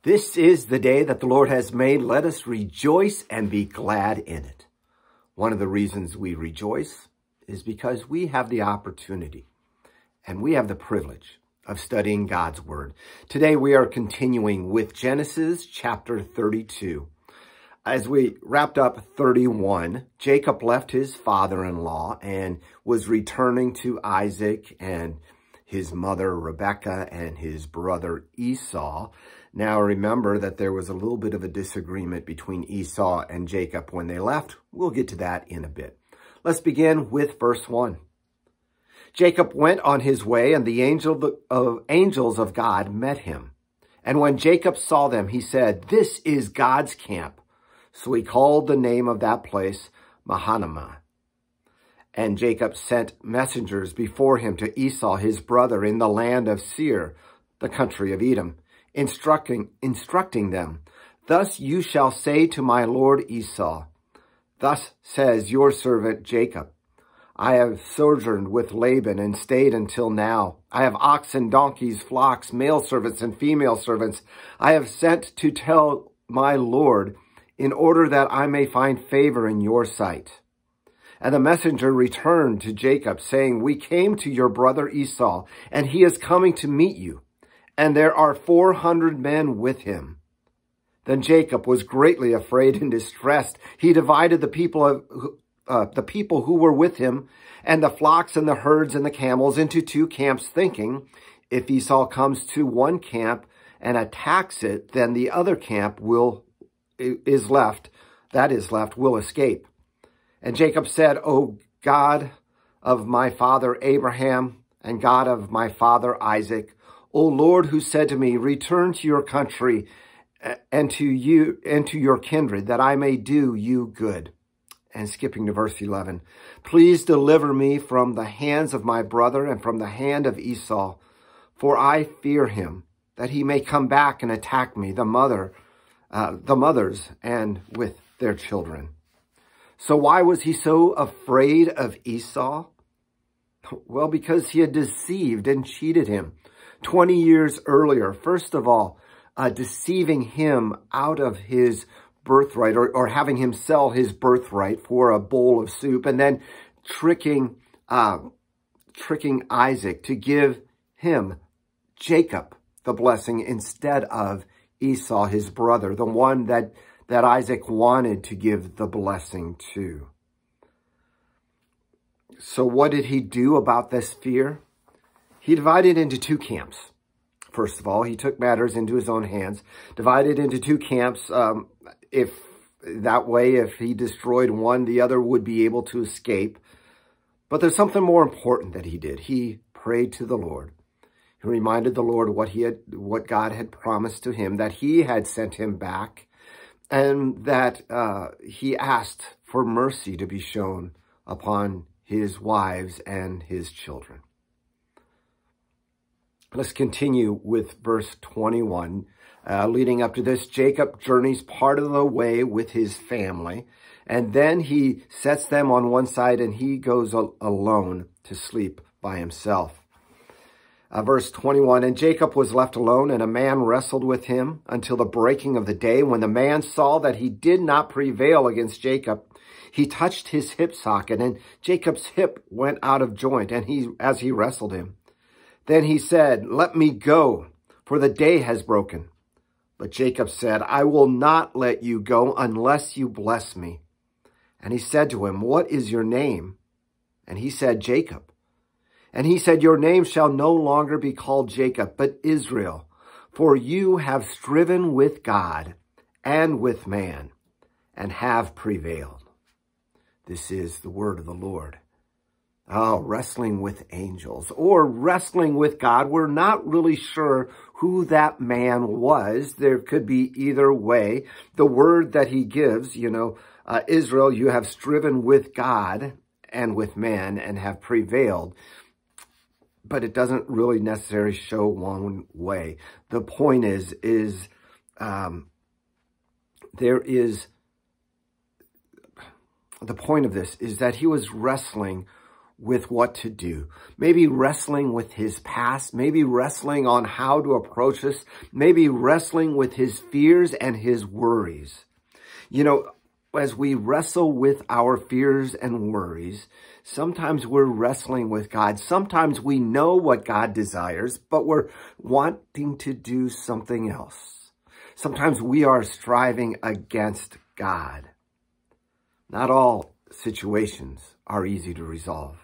This is the day that the Lord has made. Let us rejoice and be glad in it. One of the reasons we rejoice is because we have the opportunity and we have the privilege of studying God's Word. Today we are continuing with Genesis chapter 32. As we wrapped up 31, Jacob left his father-in-law and was returning to Isaac and his mother Rebekah and his brother Esau. Now remember that there was a little bit of a disagreement between Esau and Jacob when they left. We'll get to that in a bit. Let's begin with verse 1. Jacob went on his way, and the angels of God met him. And when Jacob saw them, he said, "This is God's camp." So he called the name of that place Mahanaimah. And Jacob sent messengers before him to Esau, his brother, in the land of Seir, the country of Edom, instructing them, "Thus you shall say to my lord Esau, thus says your servant Jacob, I have sojourned with Laban and stayed until now. I have oxen, donkeys, flocks, male servants and female servants. I have sent to tell my lord in order that I may find favor in your sight." And the messenger returned to Jacob, saying, "We came to your brother Esau, and he is coming to meet you, and there are 400 men with him." Then Jacob was greatly afraid and distressed. He divided the people who were with him and the flocks and the herds and the camels into two camps, thinking, if Esau comes to one camp and attacks it, then the other camp will escape. And Jacob said, "O God of my father Abraham and God of my father Isaac, O Lord, who said to me, return to your country and to your kindred, that I may do you good." And skipping to verse 11, "Please deliver me from the hands of my brother and from the hand of Esau, for I fear him, that he may come back and attack me, the mothers, and with their children." So why was he so afraid of Esau? Well, because he had deceived and cheated him 20 years earlier. First of all, deceiving him out of his birthright, or having him sell his birthright for a bowl of soup, and then tricking Isaac to give him, Jacob, the blessing instead of Esau, his brother, the one that Isaac wanted to give the blessing to. So what did he do about this fear? He divided into two camps. First of all, he took matters into his own hands, divided into two camps. If he destroyed one, the other would be able to escape. But there's something more important that he did. He prayed to the Lord. He reminded the Lord what God had promised to him, that he had sent him back, and that he asked for mercy to be shown upon his wives and his children. Let's continue with verse 21. Leading up to this, Jacob journeys part of the way with his family, and then he sets them on one side and he goes alone to sleep by himself. Verse 21, "And Jacob was left alone, and a man wrestled with him until the breaking of the day. When the man saw that he did not prevail against Jacob, he touched his hip socket, and Jacob's hip went out of joint, and as he wrestled him. Then he said, 'Let me go, for the day has broken.' But Jacob said, 'I will not let you go unless you bless me.' And he said to him, 'What is your name?' And he said, 'Jacob.' And he said, 'Your name shall no longer be called Jacob, but Israel, for you have striven with God and with man, and have prevailed.'" This is the word of the Lord. Oh, wrestling with angels or wrestling with God. We're not really sure who that man was. There could be either way. The word that he gives, Israel, you have striven with God and with man and have prevailed. But it doesn't really necessarily show one way. The point the point of this is that he was wrestling with what to do, maybe wrestling with his past, maybe wrestling on how to approach us, maybe wrestling with his fears and his worries. You know, as we wrestle with our fears and worries, sometimes we're wrestling with God. Sometimes we know what God desires, but we're wanting to do something else. Sometimes we are striving against God. Not all situations are easy to resolve.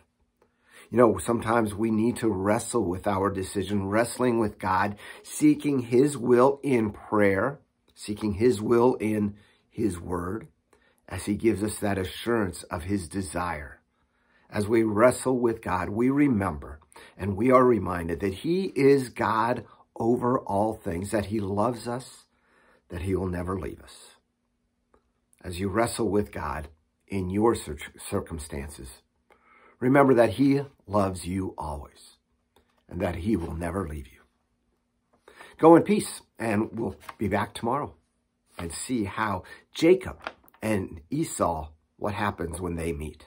You know, sometimes we need to wrestle with our decision, wrestling with God, seeking his will in prayer, seeking his will in his word, as he gives us that assurance of his desire. As we wrestle with God, we remember and we are reminded that he is God over all things, that he loves us, that he will never leave us. As you wrestle with God in your circumstances, remember that he loves you always and that he will never leave you. Go in peace, and we'll be back tomorrow and see how Jacob and Esau, what happens when they meet.